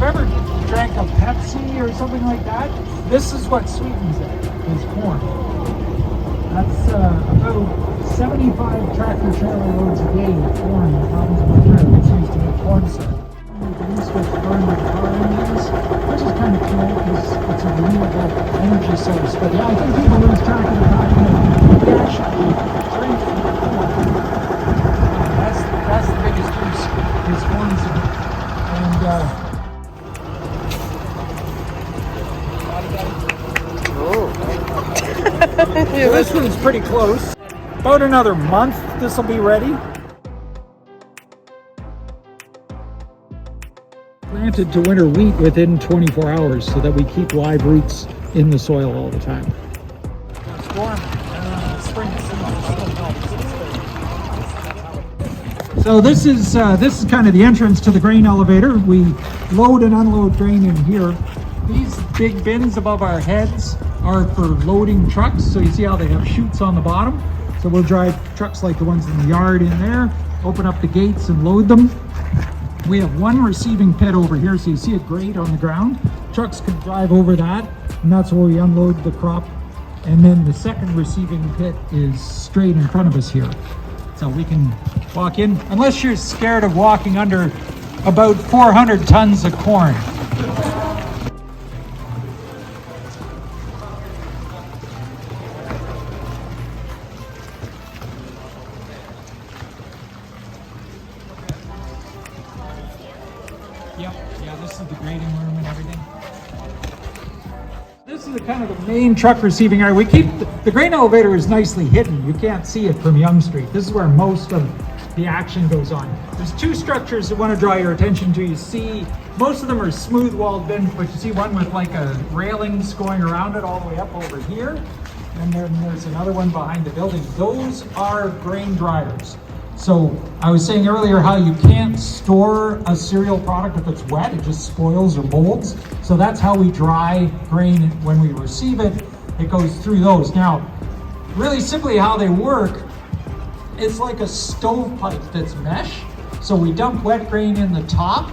ever drank a Pepsi or something like that, this is what sweetens it, is corn. That's about 75 tractor trailer loads a day of corn in the province of Ontario. It's used to make corn syrup. These which burn with car engines, which is kind of cool because it's a renewable energy source. But yeah, I think people lose track of the fact that we actually drink corn. That's the biggest use is corn syrup. And so this one's pretty close. About another month, this will be ready. Planted to winter wheat within 24 hours so that we keep live roots in the soil all the time. It's warm. So this is kind of the entrance to the grain elevator. We load and unload grain in here. These big bins above our heads are for loading trucks. So you see how they have chutes on the bottom. So we'll drive trucks like the ones in the yard in there, open up the gates and load them. We have one receiving pit over here, so you see a grate on the ground. Trucks can drive over that, and that's where we unload the crop. And then the second receiving pit is straight in front of us here. So we can walk in, unless you're scared of walking under about 400 tons of corn. Yeah, this is the grading room and everything. This is kind of the main truck receiving area. We keep the grain elevator is nicely hidden. You can't see it from Yonge Street. This is where most of the action goes on. There's two structures I want to draw your attention to. You see, most of them are smooth walled bins, but you see one with like a railings going around it all the way up over here. And then there's another one behind the building. Those are grain dryers. So I was saying earlier how you can't store a cereal product if it's wet, it just spoils or molds. So that's how we dry grain when we receive it. It goes through those. Now, really simply how they work, it's like a stovepipe that's mesh. So we dump wet grain in the top,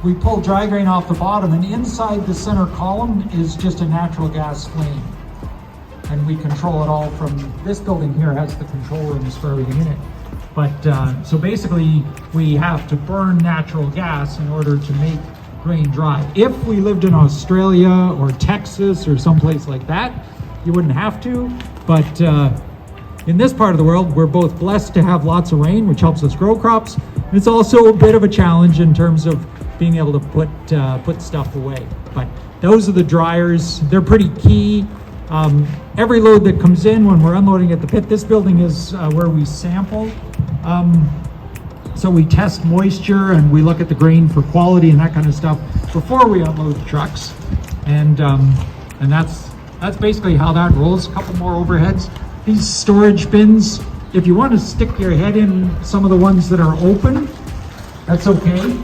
we pull dry grain off the bottom, and inside the center column is just a natural gas flame. And we control it all from this building here has the control rooms for everything in it. But so basically we have to burn natural gas in order to make grain dry. If we lived in Australia or Texas or someplace like that, you wouldn't have to. But in this part of the world, we're both blessed to have lots of rain, which helps us grow crops. And it's also a bit of a challenge in terms of being able to put stuff away. But those are the dryers. They're pretty key. Every load that comes in when we're unloading at the pit, this building is where we sample. So we test moisture and we look at the grain for quality and that kind of stuff before we unload the trucks. And that's basically how that rolls. A couple more overheads. These storage bins, if you want to stick your head in some of the ones that are open, that's okay.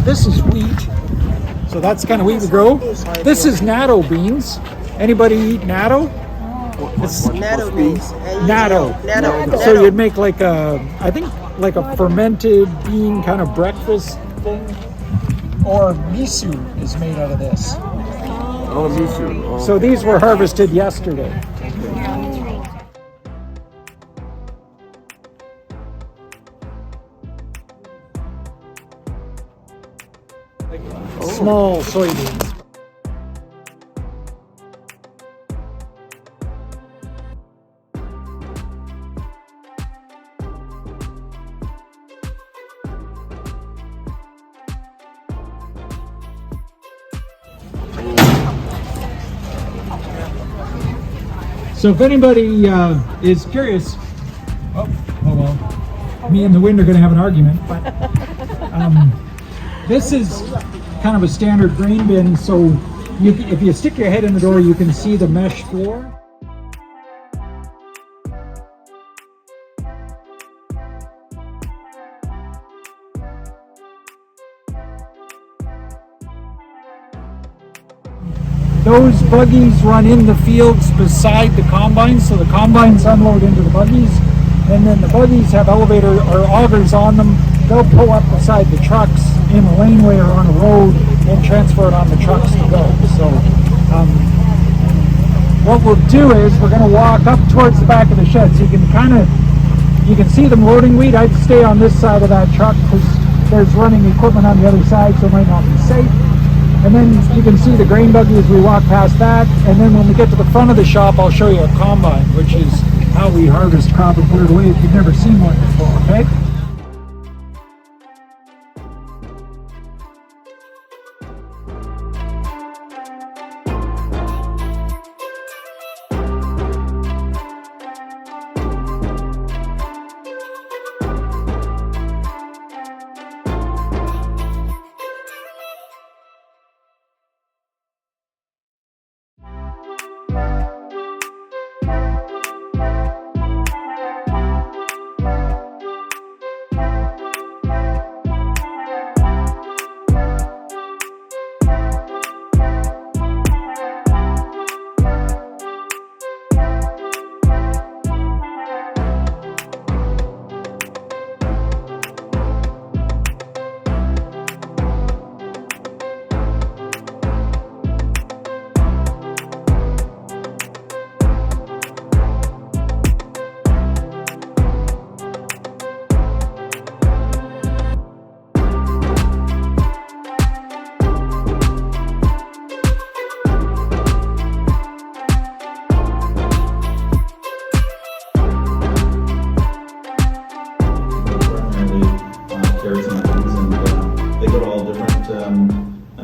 This is wheat, so that's the kind of wheat we grow. This is natto beans. Anybody eat natto? It's natto beans. Natto. So you'd make like I think like a fermented bean kind of breakfast thing. Or miso is made out of this. Oh, miso. Oh. So these were harvested yesterday. Small soybeans. So if anybody is curious, oh, hold on. me and the wind are going to have an argument. But this is kind of a standard grain bin, so if you stick your head in the door, you can see the mesh floor. Those buggies run in the fields beside the combines, so the combines unload into the buggies, and then the buggies have elevator or augers on them. They'll pull up beside the trucks in a laneway or on a road and transfer it on the trucks to go. So what we'll do is we're going to walk up towards the back of the shed, so you can see them loading wheat. I'd stay on this side of that truck because there's running equipment on the other side, so it might not be safe. And then you can see the grain buggy as we walk past that. And then when we get to the front of the shop, I'll show you a combine, which is how we harvest crop and put it away if you've never seen one before, okay?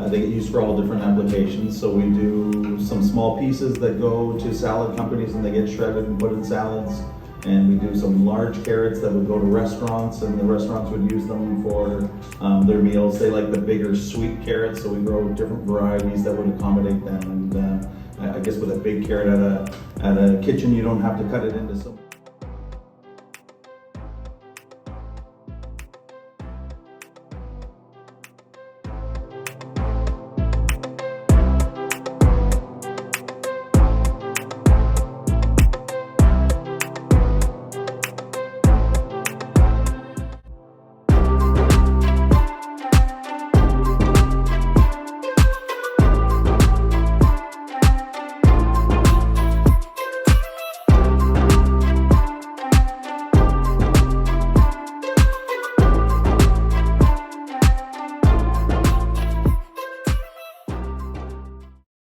They get used for all different applications. So we do some small pieces that go to salad companies and they get shredded and put in salads. And we do some large carrots that would go to restaurants, and the restaurants would use them for their meals. They like the bigger sweet carrots, so we grow different varieties that would accommodate them. And I guess with a big carrot at a kitchen, you don't have to cut it into so